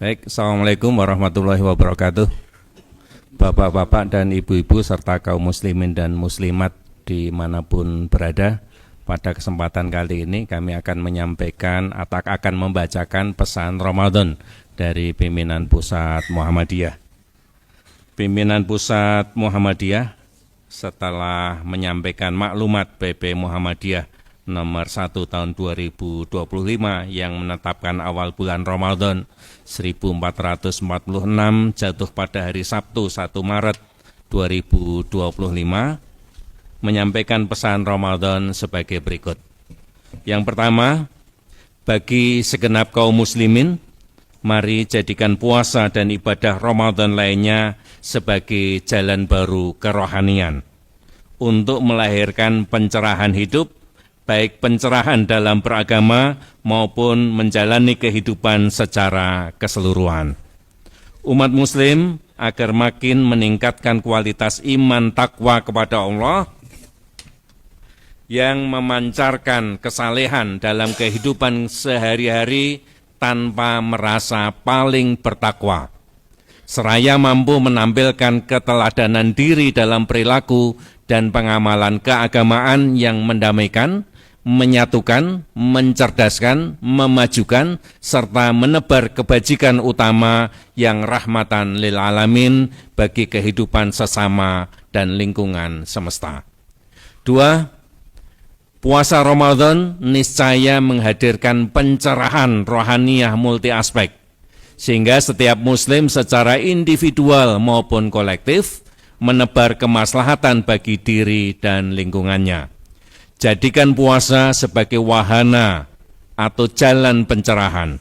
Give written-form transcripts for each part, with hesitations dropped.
Baik, Assalamualaikum warahmatullahi wabarakatuh. Bapak-bapak dan ibu-ibu serta kaum muslimin dan muslimat dimanapun berada, pada kesempatan kali ini kami akan menyampaikan atau akan membacakan pesan Ramadan dari pimpinan Pusat Muhammadiyah. Pimpinan Pusat Muhammadiyah setelah menyampaikan maklumat PP Muhammadiyah nomor 1 tahun 2025 yang menetapkan awal bulan Ramadan 1446 jatuh pada hari Sabtu 1 Maret 2025 menyampaikan pesan Ramadan sebagai berikut. Yang pertama, bagi segenap kaum muslimin, mari jadikan puasa dan ibadah Ramadan lainnya sebagai jalan baru kerohanian untuk melahirkan pencerahan hidup, baik pencerahan dalam beragama maupun menjalani kehidupan secara keseluruhan. Umat muslim agar makin meningkatkan kualitas iman takwa kepada Allah yang memancarkan kesalehan dalam kehidupan sehari-hari tanpa merasa paling bertakwa. Seraya mampu menampilkan keteladanan diri dalam perilaku dan pengamalan keagamaan yang mendamaikan, menyatukan, mencerdaskan, memajukan, serta menebar kebajikan utama yang rahmatan lil alamin bagi kehidupan sesama dan lingkungan semesta. 2. Puasa Ramadan niscaya menghadirkan pencerahan rohaniah multi aspek, sehingga setiap muslim secara individual maupun kolektif menebar kemaslahatan bagi diri dan lingkungannya. Jadikan puasa sebagai wahana atau jalan pencerahan.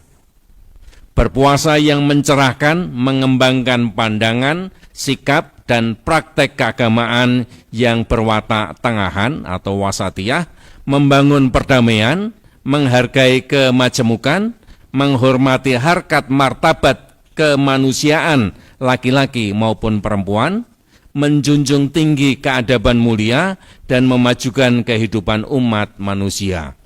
Berpuasa yang mencerahkan, mengembangkan pandangan, sikap, dan praktek keagamaan yang berwatak tengahan atau wasatiyah, membangun perdamaian, menghargai kemajemukan, menghormati harkat martabat kemanusiaan laki-laki maupun perempuan, menjunjung tinggi keadaban mulia, dan memajukan kehidupan umat manusia.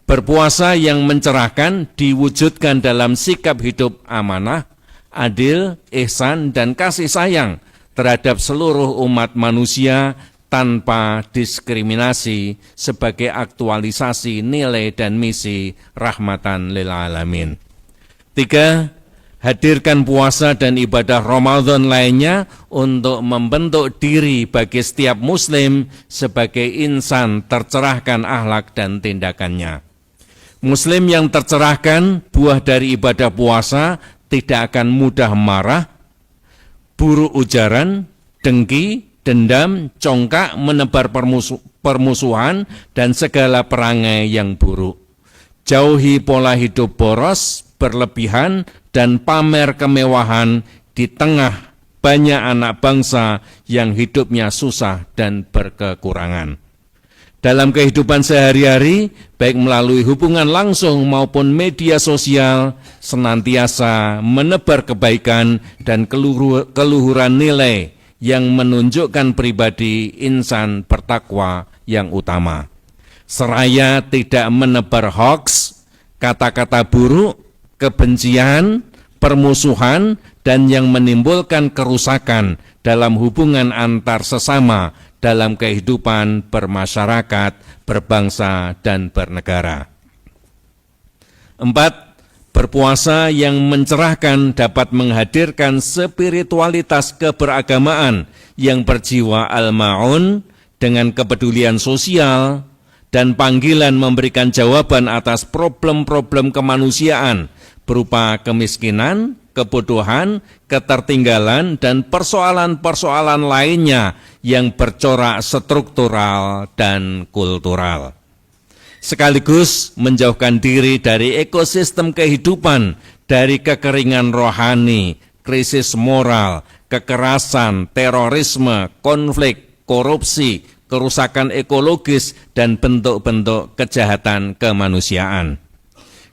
Berpuasa yang mencerahkan diwujudkan dalam sikap hidup amanah, adil, ihsan, dan kasih sayang terhadap seluruh umat manusia tanpa diskriminasi sebagai aktualisasi nilai dan misi rahmatan lil alamin. 3. Hadirkan puasa dan ibadah Ramadan lainnya untuk membentuk diri bagi setiap muslim sebagai insan tercerahkan akhlak dan tindakannya. Muslim yang tercerahkan, buah dari ibadah puasa, tidak akan mudah marah, buruk ujaran, dengki, dendam, congkak, menebar permusuhan, dan segala perangai yang buruk. Jauhi pola hidup boros, berlebihan, dan pamer kemewahan di tengah banyak anak bangsa yang hidupnya susah dan berkekurangan. Dalam kehidupan sehari-hari, baik melalui hubungan langsung maupun media sosial, senantiasa menebar kebaikan dan keluhuran nilai yang menunjukkan pribadi insan bertakwa yang utama. Seraya tidak menebar hoaks, kata-kata buruk, kebencian, permusuhan, dan yang menimbulkan kerusakan dalam hubungan antar sesama dalam kehidupan bermasyarakat, berbangsa, dan bernegara. 4. Berpuasa yang mencerahkan dapat menghadirkan spiritualitas keberagamaan yang berjiwa al-ma'un dengan kepedulian sosial dan panggilan memberikan jawaban atas problem-problem kemanusiaan berupa kemiskinan, kebodohan, ketertinggalan, dan persoalan-persoalan lainnya yang bercorak struktural dan kultural. Sekaligus menjauhkan diri dari ekosistem kehidupan, dari kekeringan rohani, krisis moral, kekerasan, terorisme, konflik, korupsi, kerusakan ekologis, dan bentuk-bentuk kejahatan kemanusiaan.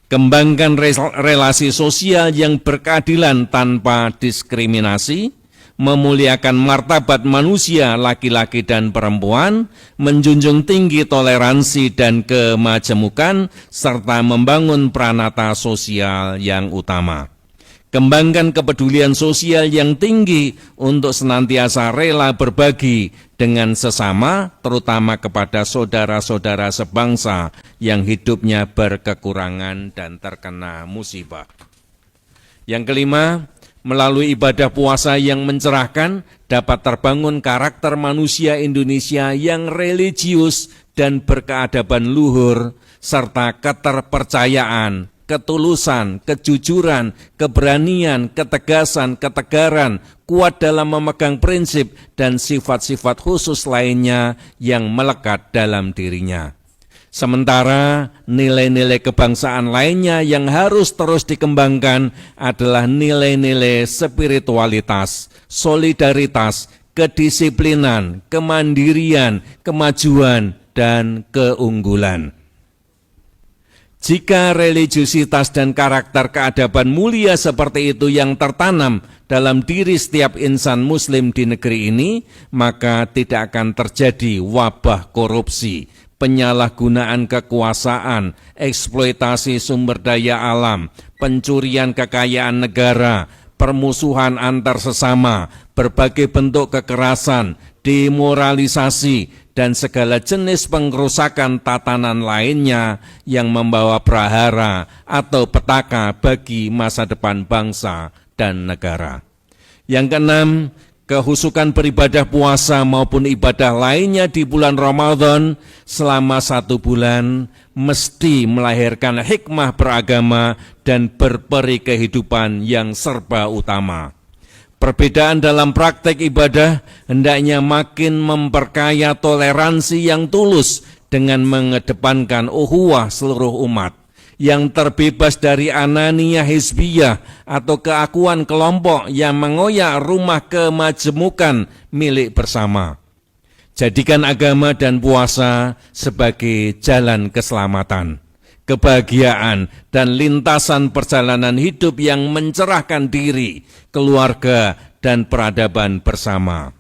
Kembangkan relasi sosial yang berkeadilan tanpa diskriminasi, memuliakan martabat manusia laki-laki dan perempuan, menjunjung tinggi toleransi dan kemajemukan, serta membangun pranata sosial yang utama. Kembangkan kepedulian sosial yang tinggi untuk senantiasa rela berbagi dengan sesama, terutama kepada saudara-saudara sebangsa yang hidupnya berkekurangan dan terkena musibah. Yang kelima, melalui ibadah puasa yang mencerahkan, dapat terbangun karakter manusia Indonesia yang religius dan berkeadaban luhur, serta keterpercayaan, ketulusan, kejujuran, keberanian, ketegasan, ketegaran, kuat dalam memegang prinsip dan sifat-sifat khusus lainnya yang melekat dalam dirinya. Sementara nilai-nilai kebangsaan lainnya yang harus terus dikembangkan adalah nilai-nilai spiritualitas, solidaritas, kedisiplinan, kemandirian, kemajuan, dan keunggulan. Jika religiusitas dan karakter keadaban mulia seperti itu yang tertanam dalam diri setiap insan muslim di negeri ini, maka tidak akan terjadi wabah korupsi, penyalahgunaan kekuasaan, eksploitasi sumber daya alam, pencurian kekayaan negara, permusuhan antar sesama, berbagai bentuk kekerasan, demoralisasi, dan segala jenis pengrusakan tatanan lainnya yang membawa prahara atau petaka bagi masa depan bangsa dan negara. Yang keenam, kehusukan beribadah puasa maupun ibadah lainnya di bulan Ramadan selama 1 bulan mesti melahirkan hikmah beragama dan berperi kehidupan yang serba utama. Perbedaan dalam praktek ibadah hendaknya makin memperkaya toleransi yang tulus dengan mengedepankan ukhuwah seluruh umat, yang terbebas dari ananiyah hizbiyah atau keakuan kelompok yang mengoyak rumah kemajemukan milik bersama. Jadikan agama dan puasa sebagai jalan keselamatan, kebahagiaan, dan lintasan perjalanan hidup yang mencerahkan diri, keluarga, dan peradaban bersama.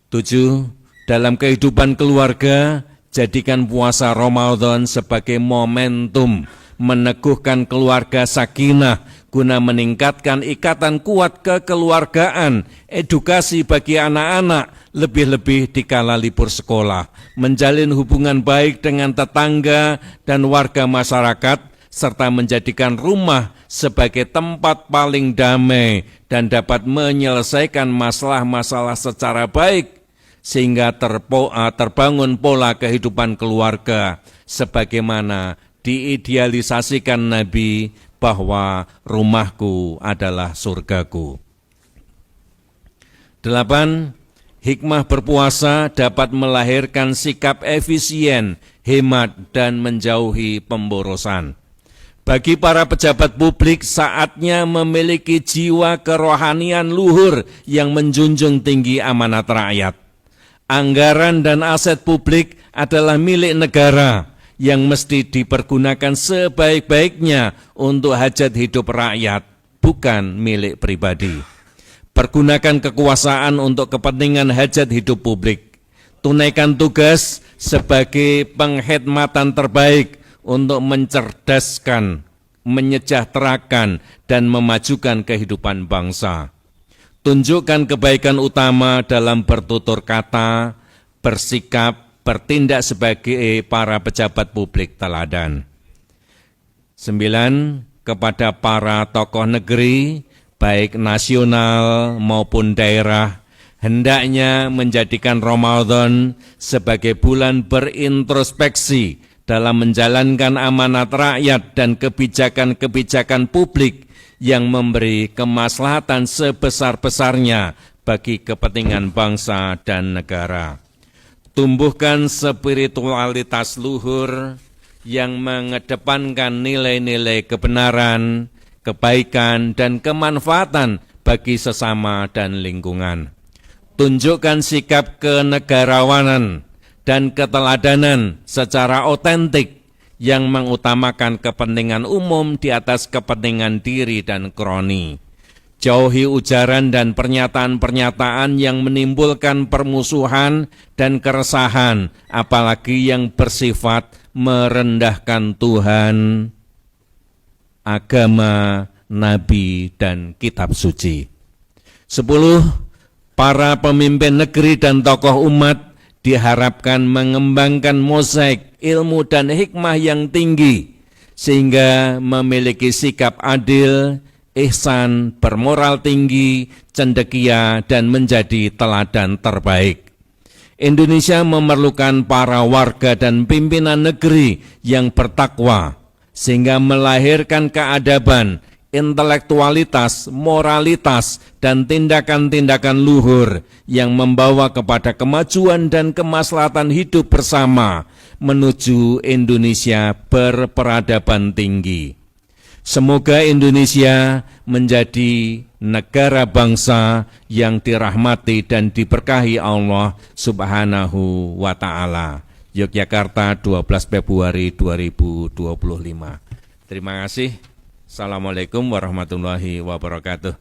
7. Dalam kehidupan keluarga, jadikan puasa Ramadan sebagai momentum meneguhkan keluarga sakinah guna meningkatkan ikatan kuat kekeluargaan, edukasi bagi anak-anak, lebih-lebih di kala libur sekolah, menjalin hubungan baik dengan tetangga dan warga masyarakat, serta menjadikan rumah sebagai tempat paling damai dan dapat menyelesaikan masalah-masalah secara baik, sehingga terbangun pola kehidupan keluarga sebagaimana diidealisasikan Nabi bahwa rumahku adalah surgaku. 8. Hikmah berpuasa dapat melahirkan sikap efisien, hemat, dan menjauhi pemborosan. Bagi para pejabat publik, saatnya memiliki jiwa kerohanian luhur yang menjunjung tinggi amanat rakyat. Anggaran dan aset publik adalah milik negara yang mesti dipergunakan sebaik-baiknya untuk hajat hidup rakyat, bukan milik pribadi. Pergunakan kekuasaan untuk kepentingan hajat hidup publik. Tunaikan tugas sebagai penghormatan terbaik untuk mencerdaskan, menyejahterakan, dan memajukan kehidupan bangsa. Tunjukkan kebaikan utama dalam bertutur kata, bersikap, bertindak sebagai para pejabat publik teladan. 9. Kepada para tokoh negeri, baik nasional maupun daerah, hendaknya menjadikan Ramadan sebagai bulan berintrospeksi dalam menjalankan amanat rakyat dan kebijakan-kebijakan publik yang memberi kemaslahatan sebesar-besarnya bagi kepentingan bangsa dan negara. Tumbuhkan spiritualitas luhur yang mengedepankan nilai-nilai kebenaran, kebaikan, dan kemanfaatan bagi sesama dan lingkungan. Tunjukkan sikap kenegarawanan dan keteladanan secara otentik yang mengutamakan kepentingan umum di atas kepentingan diri dan kroni. Jauhi ujaran dan pernyataan-pernyataan yang menimbulkan permusuhan dan keresahan, apalagi yang bersifat merendahkan Tuhan, agama, nabi, dan kitab suci. 10. Para pemimpin negeri dan tokoh umat diharapkan mengembangkan mozaik ilmu dan hikmah yang tinggi, sehingga memiliki sikap adil, ihsan, bermoral tinggi, cendekia, dan menjadi teladan terbaik. Indonesia memerlukan para warga dan pimpinan negeri yang bertakwa, sehingga melahirkan keadaban, intelektualitas, moralitas, dan tindakan-tindakan luhur yang membawa kepada kemajuan dan kemaslahatan hidup bersama menuju Indonesia berperadaban tinggi. Semoga Indonesia menjadi negara bangsa yang dirahmati dan diberkahi Allah Subhanahu wa Ta'ala. Yogyakarta, 12 Februari 2025. Terima kasih. Assalamualaikum warahmatullahi wabarakatuh.